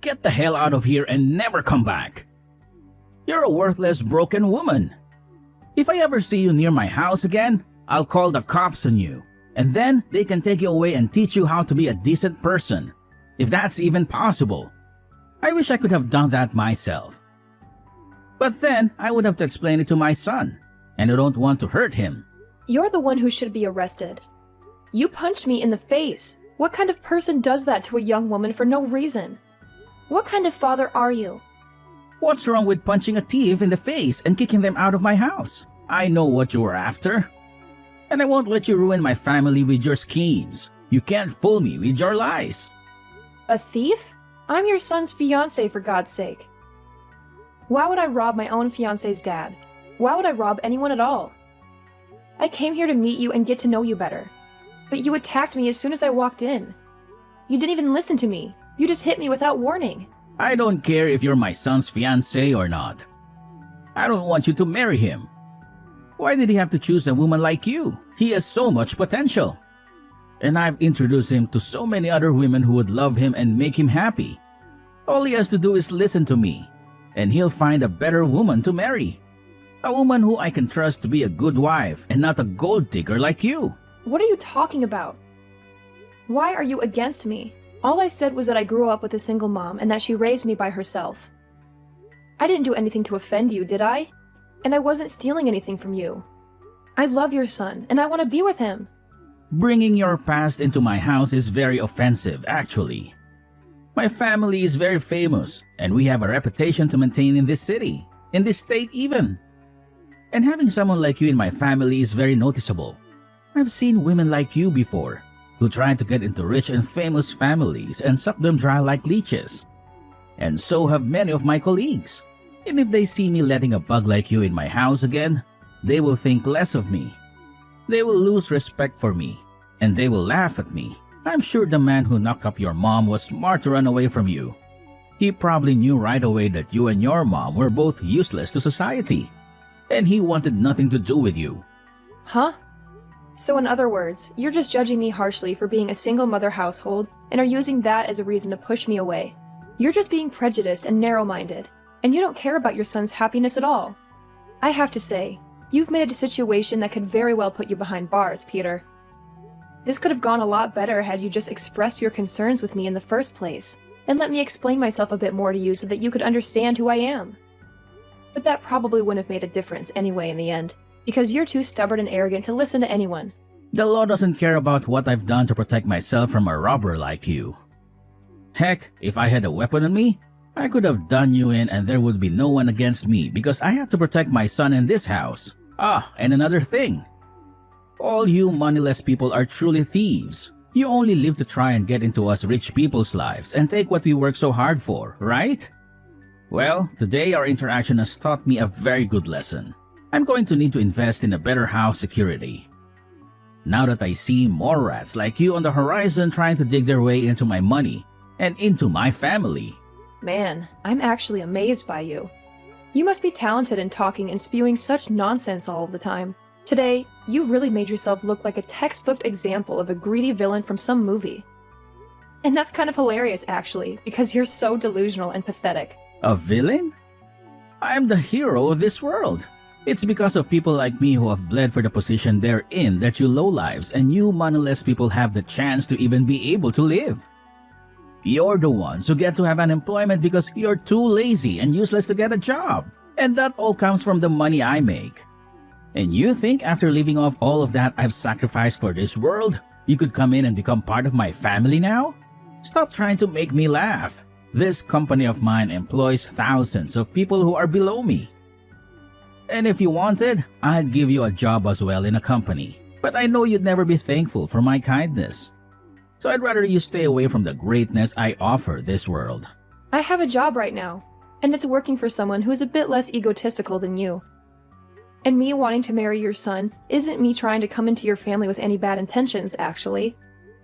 get the hell out of here and never come back. You're a worthless, broken woman. If I ever see you near my house again, I'll call the cops on you. And then they can take you away and teach you how to be a decent person. If that's even possible. I wish I could have done that myself. But then I would have to explain it to my son. And I don't want to hurt him. You're the one who should be arrested. You punched me in the face. What kind of person does that to a young woman for no reason? What kind of father are you? What's wrong with punching a thief in the face and kicking them out of my house? I know what you were after. And I won't let you ruin my family with your schemes. You can't fool me with your lies. A thief? I'm your son's fiancé, for God's sake. Why would I rob my own fiancé's dad? Why would I rob anyone at all? I came here to meet you and get to know you better. But you attacked me as soon as I walked in. You didn't even listen to me. You just hit me without warning. I don't care if you're my son's fiancé or not. I don't want you to marry him. Why did he have to choose a woman like you? He has so much potential. And I've introduced him to so many other women who would love him and make him happy. All he has to do is listen to me, and he'll find a better woman to marry. A woman who I can trust to be a good wife and not a gold digger like you. What are you talking about? Why are you against me? All I said was that I grew up with a single mom and that she raised me by herself. I didn't do anything to offend you, did I? And I wasn't stealing anything from you. I love your son, and I want to be with him. Bringing your past into my house is very offensive, actually. My family is very famous, and we have a reputation to maintain in this city, in this state even. And having someone like you in my family is very noticeable. I've seen women like you before, who try to get into rich and famous families and suck them dry like leeches. And so have many of my colleagues. And if they see me letting a bug like you in my house again, they will think less of me. They will lose respect for me, and they will laugh at me. I'm sure the man who knocked up your mom was smart to run away from you. He probably knew right away that you and your mom were both useless to society, and he wanted nothing to do with you. Huh? So in other words, you're just judging me harshly for being a single mother household and are using that as a reason to push me away. You're just being prejudiced and narrow-minded, and you don't care about your son's happiness at all. I have to say, you've made a situation that could very well put you behind bars, Peter. This could have gone a lot better had you just expressed your concerns with me in the first place, and let me explain myself a bit more to you so that you could understand who I am. But that probably wouldn't have made a difference anyway in the end, because you're too stubborn and arrogant to listen to anyone. The law doesn't care about what I've done to protect myself from a robber like you. Heck, if I had a weapon on me, I could have done you in and there would be no one against me because I have to protect my son in this house. Ah, and another thing. All you moneyless people are truly thieves. You only live to try and get into us rich people's lives and take what we work so hard for, right? Well, today our interaction has taught me a very good lesson. I'm going to need to invest in a better house security. Now that I see more rats like you on the horizon trying to dig their way into my money and into my family. Man, I'm actually amazed by you. You must be talented in talking and spewing such nonsense all the time. Today, you've really made yourself look like a textbook example of a greedy villain from some movie. And that's kind of hilarious, actually, because you're so delusional and pathetic. A villain? I'm the hero of this world. It's because of people like me who have bled for the position they're in that you lowlives and you moneyless people have the chance to even be able to live. You're the ones who get to have unemployment because you're too lazy and useless to get a job. And that all comes from the money I make. And you think after leaving off all of that I've sacrificed for this world, you could come in and become part of my family now? Stop trying to make me laugh. This company of mine employs thousands of people who are below me. And if you wanted, I'd give you a job as well in a company. But I know you'd never be thankful for my kindness. So I'd rather you stay away from the greatness I offer this world. I have a job right now, and it's working for someone who is a bit less egotistical than you. And me wanting to marry your son isn't me trying to come into your family with any bad intentions, actually.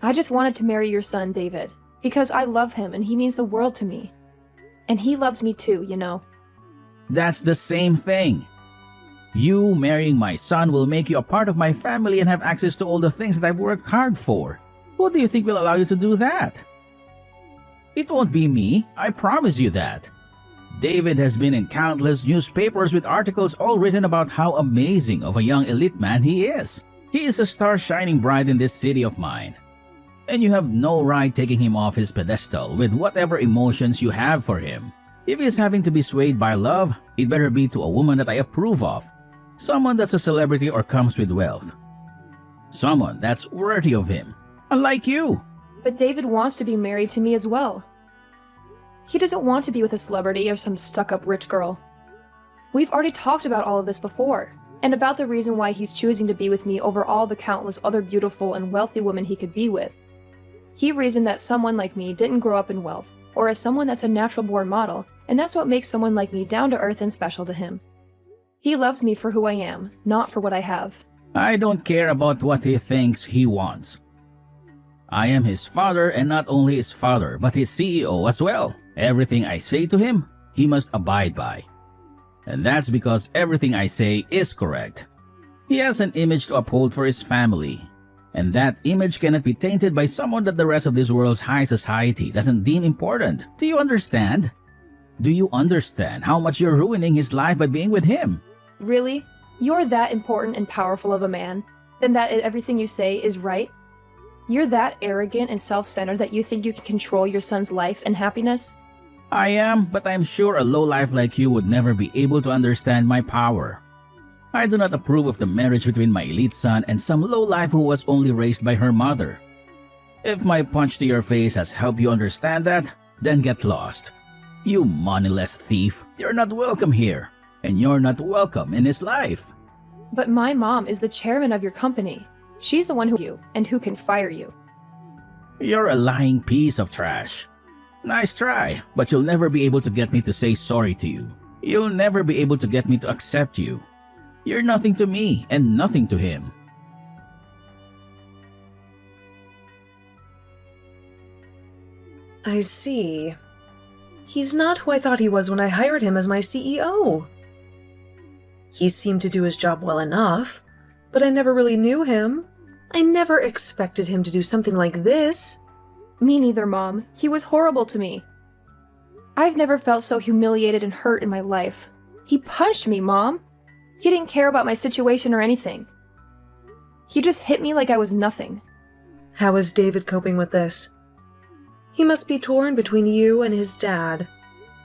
I just wanted to marry your son, David, because I love him and he means the world to me. And he loves me too, you know. That's the same thing. You marrying my son will make you a part of my family and have access to all the things that I've worked hard for. Who do you think will allow you to do that? It won't be me, I promise you that. David has been in countless newspapers with articles all written about how amazing of a young elite man he is. He is a star shining bright in this city of mine. And you have no right taking him off his pedestal with whatever emotions you have for him. If he's having to be swayed by love, it better be to a woman that I approve of. Someone that's a celebrity or comes with wealth. Someone that's worthy of him, unlike you. But David wants to be married to me as well. He doesn't want to be with a celebrity or some stuck-up rich girl. We've already talked about all of this before, and about the reason why he's choosing to be with me over all the countless other beautiful and wealthy women he could be with. He reasoned that someone like me didn't grow up in wealth, or as someone that's a natural-born model, and that's what makes someone like me down-to-earth and special to him. He loves me for who I am, not for what I have. I don't care about what he thinks he wants. I am his father, and not only his father, but his CEO as well. Everything I say to him, he must abide by. And that's because everything I say is correct. He has an image to uphold for his family, and that image cannot be tainted by someone that the rest of this world's high society doesn't deem important. Do you understand? Do you understand how much you're ruining his life by being with him? Really? You're that important and powerful of a man? Then that everything you say is right? You're that arrogant and self-centered that you think you can control your son's life and happiness? I am, but I'm sure a lowlife like you would never be able to understand my power. I do not approve of the marriage between my elite son and some lowlife who was only raised by her mother. If my punch to your face has helped you understand that, then get lost. You moneyless thief, you're not welcome here, and you're not welcome in his life. But my mom is the chairman of your company. She's the one who can fire you. You're a lying piece of trash. Nice try, but you'll never be able to get me to say sorry to you. You'll never be able to get me to accept you. You're nothing to me and nothing to him. I see. He's not who I thought he was when I hired him as my CEO. He seemed to do his job well enough, but I never really knew him. I never expected him to do something like this. Me neither, Mom. He was horrible to me. I've never felt so humiliated and hurt in my life. He punched me, Mom. He didn't care about my situation or anything. He just hit me like I was nothing. How is David coping with this? He must be torn between you and his dad.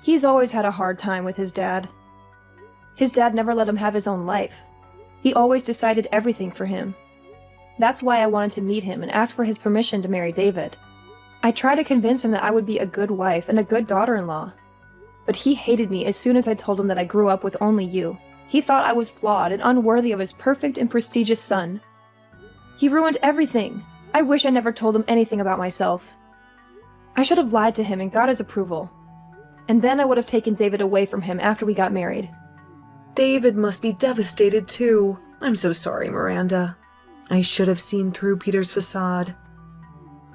He's always had a hard time with his dad. His dad never let him have his own life. He always decided everything for him. That's why I wanted to meet him and ask for his permission to marry David. I tried to convince him that I would be a good wife and a good daughter-in-law. But he hated me as soon as I told him that I grew up with only you. He thought I was flawed and unworthy of his perfect and prestigious son. He ruined everything. I wish I never told him anything about myself. I should have lied to him and got his approval. And then I would have taken David away from him after we got married. David must be devastated too. I'm so sorry, Miranda. I should have seen through Peter's facade.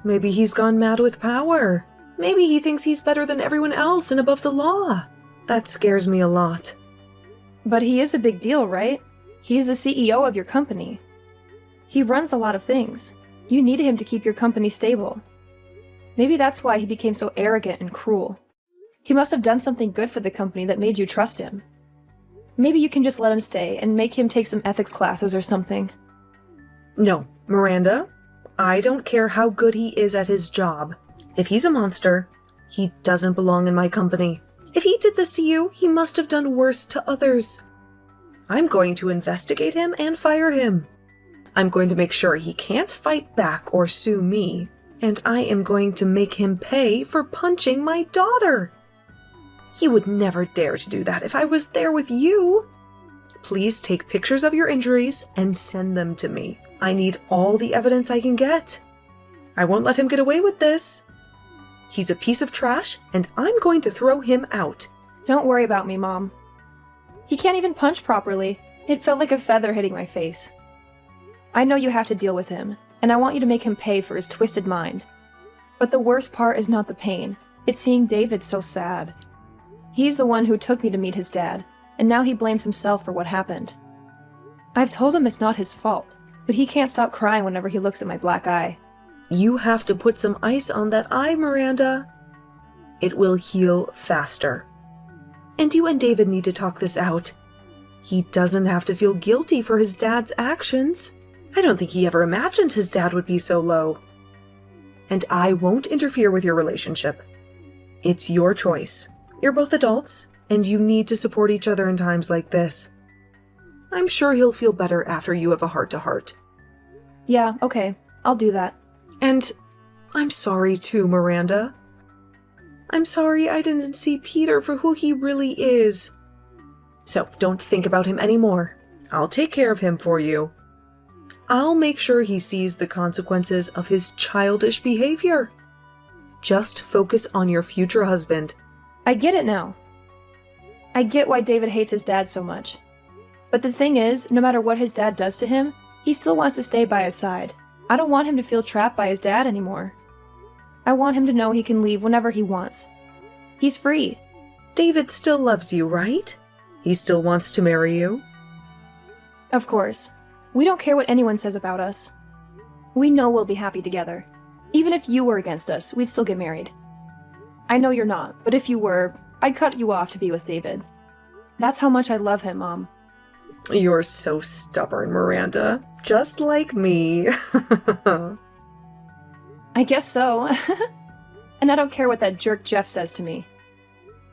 Maybe he's gone mad with power. Maybe he thinks he's better than everyone else and above the law. That scares me a lot. But he is a big deal, right? He's the CEO of your company. He runs a lot of things. You need him to keep your company stable. Maybe that's why he became so arrogant and cruel. He must have done something good for the company that made you trust him. Maybe you can just let him stay and make him take some ethics classes or something. No, Miranda. I don't care how good he is at his job. If he's a monster, he doesn't belong in my company. If he did this to you, he must have done worse to others. I'm going to investigate him and fire him. I'm going to make sure he can't fight back or sue me. And I am going to make him pay for punching my daughter. He would never dare to do that if I was there with you. Please take pictures of your injuries and send them to me. I need all the evidence I can get. I won't let him get away with this. He's a piece of trash, and I'm going to throw him out. Don't worry about me, Mom. He can't even punch properly. It felt like a feather hitting my face. I know you have to deal with him, and I want you to make him pay for his twisted mind. But the worst part is not the pain. It's seeing David so sad. He's the one who took me to meet his dad, and now he blames himself for what happened. I've told him it's not his fault, but he can't stop crying whenever he looks at my black eye. You have to put some ice on that eye, Miranda. It will heal faster. And you and David need to talk this out. He doesn't have to feel guilty for his dad's actions. I don't think he ever imagined his dad would be so low. And I won't interfere with your relationship. It's your choice. You're both adults, and you need to support each other in times like this. I'm sure he'll feel better after you have a heart-to-heart. Yeah, okay. I'll do that. And I'm sorry too, Miranda. I'm sorry I didn't see Peter for who he really is. So don't think about him anymore. I'll take care of him for you. I'll make sure he sees the consequences of his childish behavior. Just focus on your future husband. I get it now. I get why David hates his dad so much. But the thing is, no matter what his dad does to him, he still wants to stay by his side. I don't want him to feel trapped by his dad anymore. I want him to know he can leave whenever he wants. He's free. David still loves you, right? He still wants to marry you? Of course. We don't care what anyone says about us. We know we'll be happy together. Even if you were against us, we'd still get married. I know you're not, but if you were, I'd cut you off to be with David. That's how much I love him, Mom. You're so stubborn, Miranda. Just like me. I guess so. And I don't care what that jerk Jeff says to me.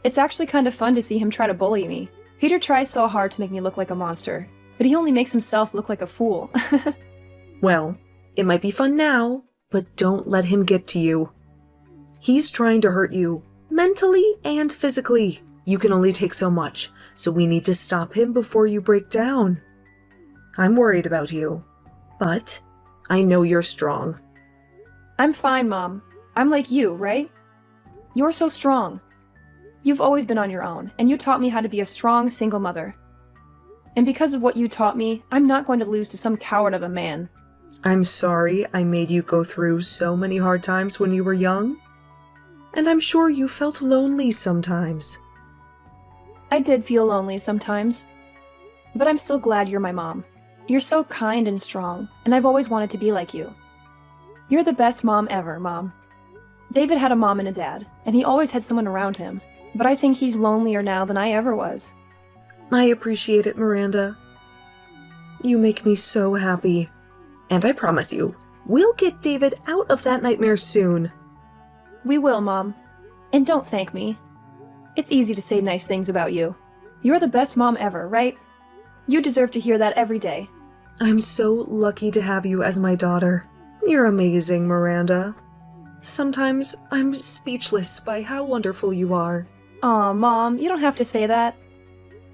It's actually kind of fun to see him try to bully me. Peter tries so hard to make me look like a monster, but he only makes himself look like a fool. Well, it might be fun now, but don't let him get to you. He's trying to hurt you, mentally and physically. You can only take so much, so we need to stop him before you break down. I'm worried about you, but I know you're strong. I'm fine, Mom. I'm like you, right? You're so strong. You've always been on your own, and you taught me how to be a strong single mother. And because of what you taught me, I'm not going to lose to some coward of a man. I'm sorry I made you go through so many hard times when you were young. And I'm sure you felt lonely sometimes. I did feel lonely sometimes. But I'm still glad you're my mom. You're so kind and strong, and I've always wanted to be like you. You're the best mom ever, Mom. David had a mom and a dad, and he always had someone around him. But I think he's lonelier now than I ever was. I appreciate it, Miranda. You make me so happy. And I promise you, we'll get David out of that nightmare soon. We will, Mom. And don't thank me. It's easy to say nice things about you. You're the best mom ever, right? You deserve to hear that every day. I'm so lucky to have you as my daughter. You're amazing, Miranda. Sometimes I'm speechless by how wonderful you are. Aw, Mom, you don't have to say that.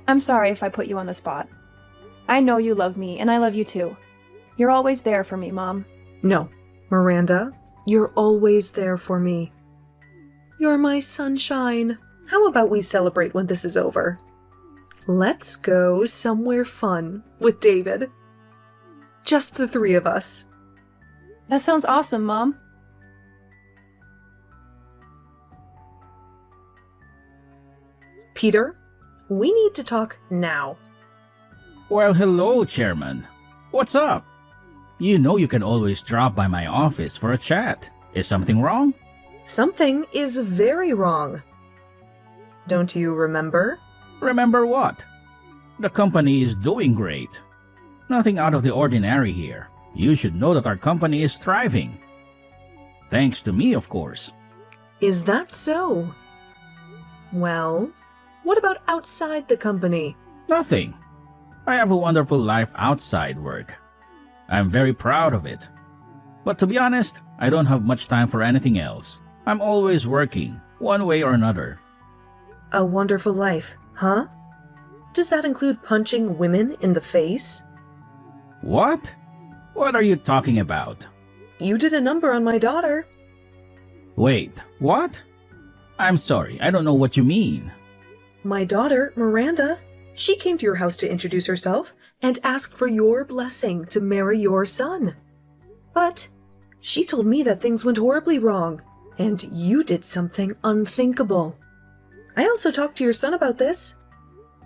I'm sorry if I put you on the spot. I know you love me, and I love you too. You're always there for me, Mom. No, Miranda, you're always there for me. You're my sunshine. How about we celebrate when this is over? Let's go somewhere fun with David. Just the three of us. That sounds awesome, Mom. Peter, we need to talk now. Well, hello, Chairman. What's up? You know you can always drop by my office for a chat. Is something wrong? Something is very wrong. Don't you remember? Remember what? The company is doing great. Nothing out of the ordinary here. You should know that our company is thriving. Thanks to me, of course. Is that so? Well, what about outside the company? Nothing. I have a wonderful life outside work. I'm very proud of it. But to be honest, I don't have much time for anything else. I'm always working, one way or another. A wonderful life, huh? Does that include punching women in the face? What? What are you talking about? You did a number on my daughter. Wait, what? I'm sorry, I don't know what you mean. My daughter, Miranda, she came to your house to introduce herself and ask for your blessing to marry your son. But she told me that things went horribly wrong, and you did something unthinkable. I also talked to your son about this,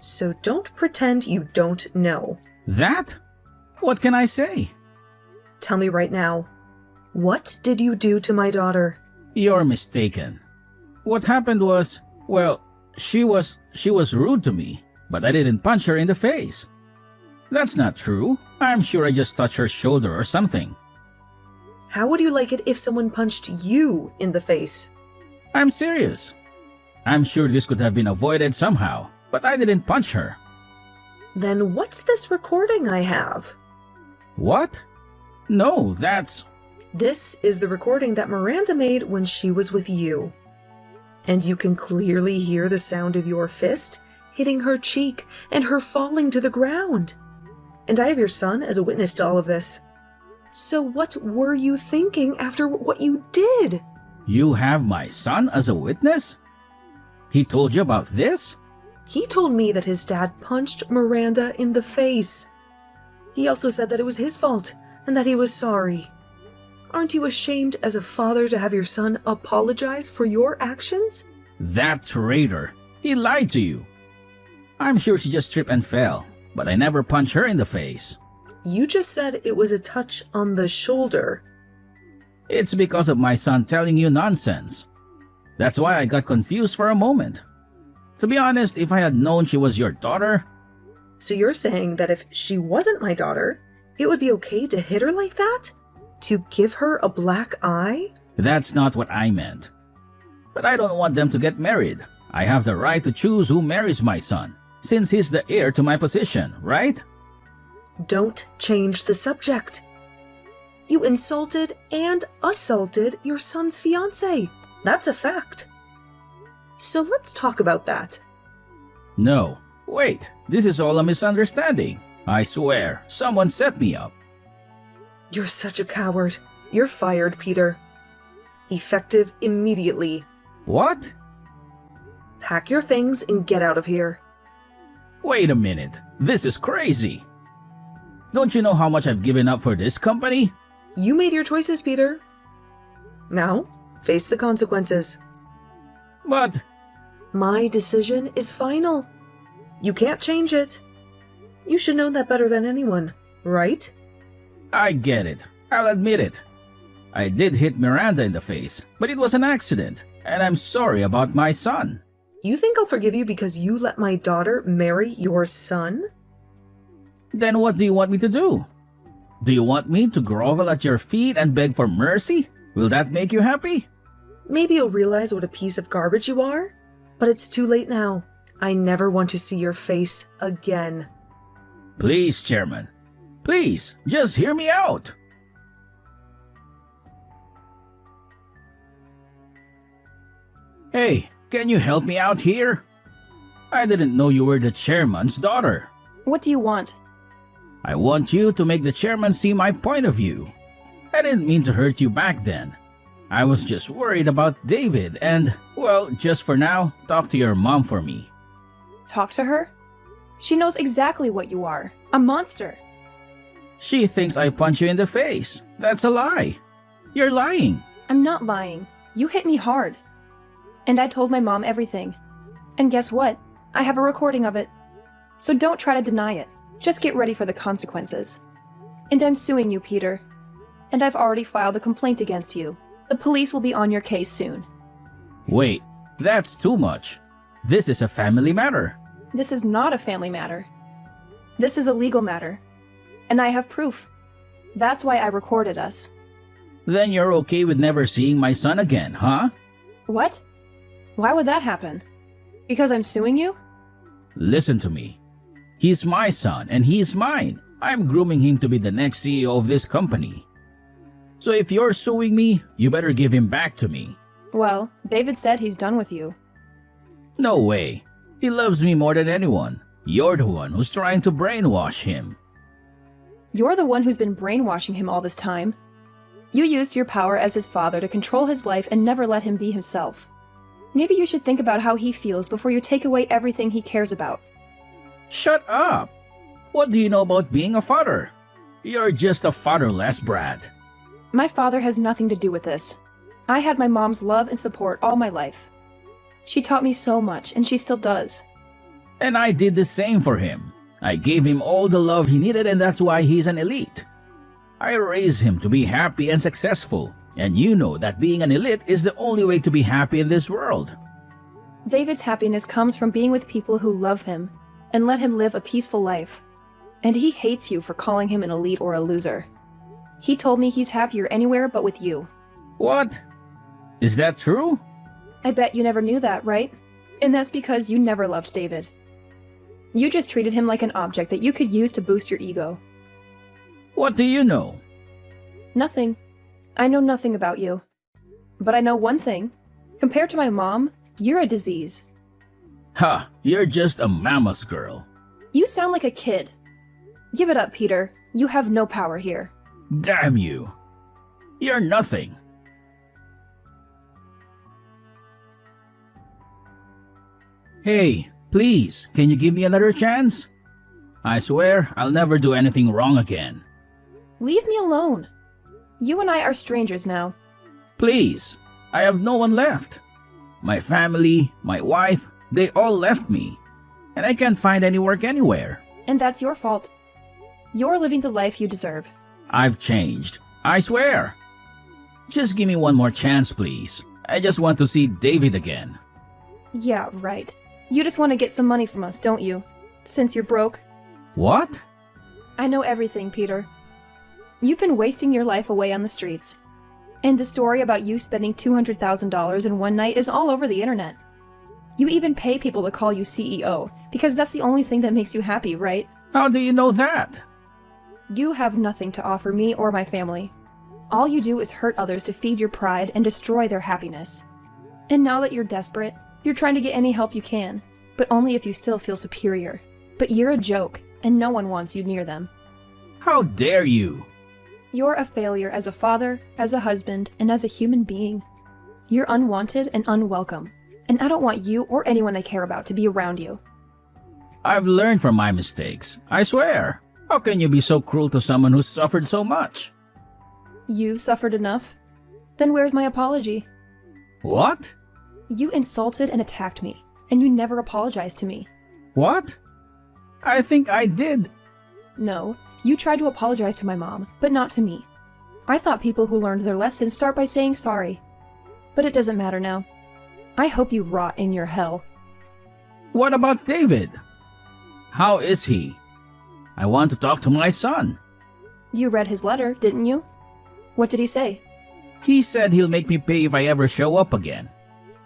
so don't pretend you don't know. That? What can I say? Tell me right now, what did you do to my daughter? You're mistaken. What happened was, well, she was rude to me, but I didn't punch her in the face. That's not true. I'm sure I just touched her shoulder or something. How would you like it if someone punched you in the face? I'm serious. I'm sure this could have been avoided somehow, but I didn't punch her. Then what's this recording I have? What? No, that's... This is the recording that Miranda made when she was with you. And you can clearly hear the sound of your fist hitting her cheek and her falling to the ground. And I have your son as a witness to all of this. So what were you thinking after what you did? You have my son as a witness? He told you about this? He told me that his dad punched Miranda in the face. He also said that it was his fault and that he was sorry. Aren't you ashamed as a father to have your son apologize for your actions? That traitor. He lied to you. I'm sure she just tripped and fell, but I never punched her in the face. You just said it was a touch on the shoulder. It's because of my son telling you nonsense. That's why I got confused for a moment. To be honest, if I had known she was your daughter... So you're saying that if she wasn't my daughter, it would be okay to hit her like that? To give her a black eye? That's not what I meant. But I don't want them to get married. I have the right to choose who marries my son, since he's the heir to my position, right? Don't change the subject. You insulted and assaulted your son's fiancée. That's a fact. So let's talk about that. No. Wait, this is all a misunderstanding. I swear, someone set me up. You're such a coward. You're fired, Peter. Effective immediately. What? Pack your things and get out of here. Wait a minute. This is crazy. Don't you know how much I've given up for this company? You made your choices, Peter. Now, face the consequences. But... My decision is final. You can't change it. You should know that better than anyone, right? I get it. I'll admit it. I did hit Miranda in the face, but it was an accident, and I'm sorry about my son. You think I'll forgive you because you let my daughter marry your son? Then what do you want me to do? Do you want me to grovel at your feet and beg for mercy? Will that make you happy? Maybe you'll realize what a piece of garbage you are, but it's too late now. I never want to see your face again. Please, Chairman. Please, just hear me out. Hey, can you help me out here? I didn't know you were the chairman's daughter. What do you want? I want you to make the chairman see my point of view. I didn't mean to hurt you back then. I was just worried about David and, well, just for now, talk to your mom for me. Talk to her? She knows exactly what you are. A monster. She thinks I punch you in the face. That's a lie. You're lying. I'm not lying. You hit me hard. And I told my mom everything. And guess what? I have a recording of it. So don't try to deny it. Just get ready for the consequences. And I'm suing you, Peter. And I've already filed a complaint against you. The police will be on your case soon. Wait, that's too much. This is a family matter. This is not a family matter. This is a legal matter. And I have proof. That's why I recorded us. Then you're okay with never seeing my son again, huh? What? Why would that happen? Because I'm suing you? Listen to me. He's my son and he's mine. I'm grooming him to be the next CEO of this company. So if you're suing me, you better give him back to me. Well, David said he's done with you. No way. He loves me more than anyone. You're the one who's trying to brainwash him. You're the one who's been brainwashing him all this time. You used your power as his father to control his life and never let him be himself. Maybe you should think about how he feels before you take away everything he cares about. Shut up! What do you know about being a father? You're just a fatherless brat. My father has nothing to do with this. I had my mom's love and support all my life. She taught me so much, and she still does. And I did the same for him. I gave him all the love he needed, and that's why he's an elite. I raised him to be happy and successful, And you know that being an elite is the only way to be happy in this world. David's happiness comes from being with people who love him and let him live a peaceful life. And he hates you for calling him an elite or a loser. He told me he's happier anywhere but with you. What? Is that true? I bet you never knew that, right? And that's because you never loved David. You just treated him like an object that you could use to boost your ego. What do you know? Nothing. I know nothing about you. But I know one thing. Compared to my mom, you're a disease. Ha, you're just a mama's girl. You sound like a kid. Give it up, Peter. You have no power here. Damn you. You're nothing. Hey, please, can you give me another chance? I swear I'll never do anything wrong again. Leave me alone. You and I are strangers now. Please, I have no one left. My family, my wife, they all left me. And I can't find any work anywhere. And that's your fault. You're living the life you deserve. I've changed. I swear. Just give me one more chance, please. I just want to see David again. Yeah, right. You just want to get some money from us, don't you? Since you're broke. What? I know everything, Peter. You've been wasting your life away on the streets. And the story about you spending $200,000 in one night is all over the internet. You even pay people to call you CEO, because that's the only thing that makes you happy, right? How do you know that? You have nothing to offer me or my family. All you do is hurt others to feed your pride and destroy their happiness. And now that you're desperate, you're trying to get any help you can, but only if you still feel superior. But you're a joke, and no one wants you near them. How dare you? You're a failure as a father, as a husband, and as a human being. You're unwanted and unwelcome, and I don't want you or anyone I care about to be around you. I've learned from my mistakes, I swear. How can you be so cruel to someone who's suffered so much? You suffered enough? Then where's my apology? What? You insulted and attacked me, and you never apologized to me. What? I think I did. No, you tried to apologize to my mom, but not to me. I thought people who learned their lessons start by saying sorry. But it doesn't matter now. I hope you rot in your hell. What about David? How is he? I want to talk to my son. You read his letter, didn't you? What did he say? He said he'll make me pay if I ever show up again.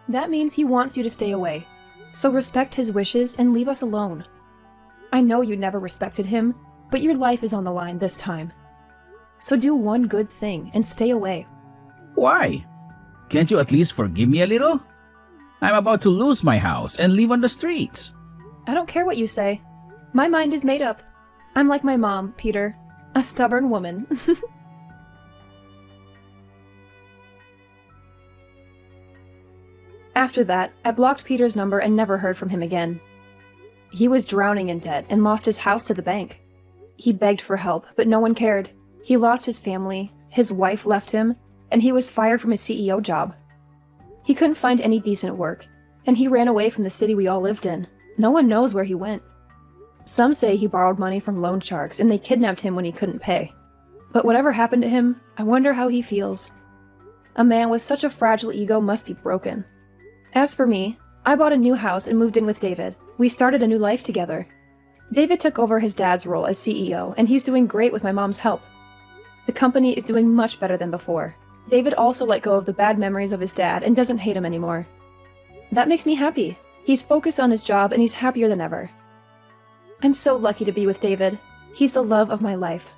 That means he wants you to stay away. So respect his wishes and leave us alone. I know you never respected him, but your life is on the line this time. So do one good thing and stay away. Why? Can't you at least forgive me a little? I'm about to lose my house and live on the streets. I don't care what you say. My mind is made up. I'm like my mom, Peter. A stubborn woman. After that, I blocked Peter's number and never heard from him again. He was drowning in debt and lost his house to the bank. He begged for help, but no one cared. He lost his family, his wife left him, and he was fired from his CEO job. He couldn't find any decent work, and he ran away from the city we all lived in. No one knows where he went. Some say he borrowed money from loan sharks and they kidnapped him when he couldn't pay. But whatever happened to him, I wonder how he feels. A man with such a fragile ego must be broken. As for me, I bought a new house and moved in with David. We started a new life together. David took over his dad's role as CEO, and he's doing great with my mom's help. The company is doing much better than before. David also let go of the bad memories of his dad and doesn't hate him anymore. That makes me happy. He's focused on his job and he's happier than ever. I'm so lucky to be with David. He's the love of my life.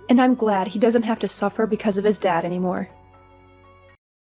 And I'm glad he doesn't have to suffer because of his dad anymore.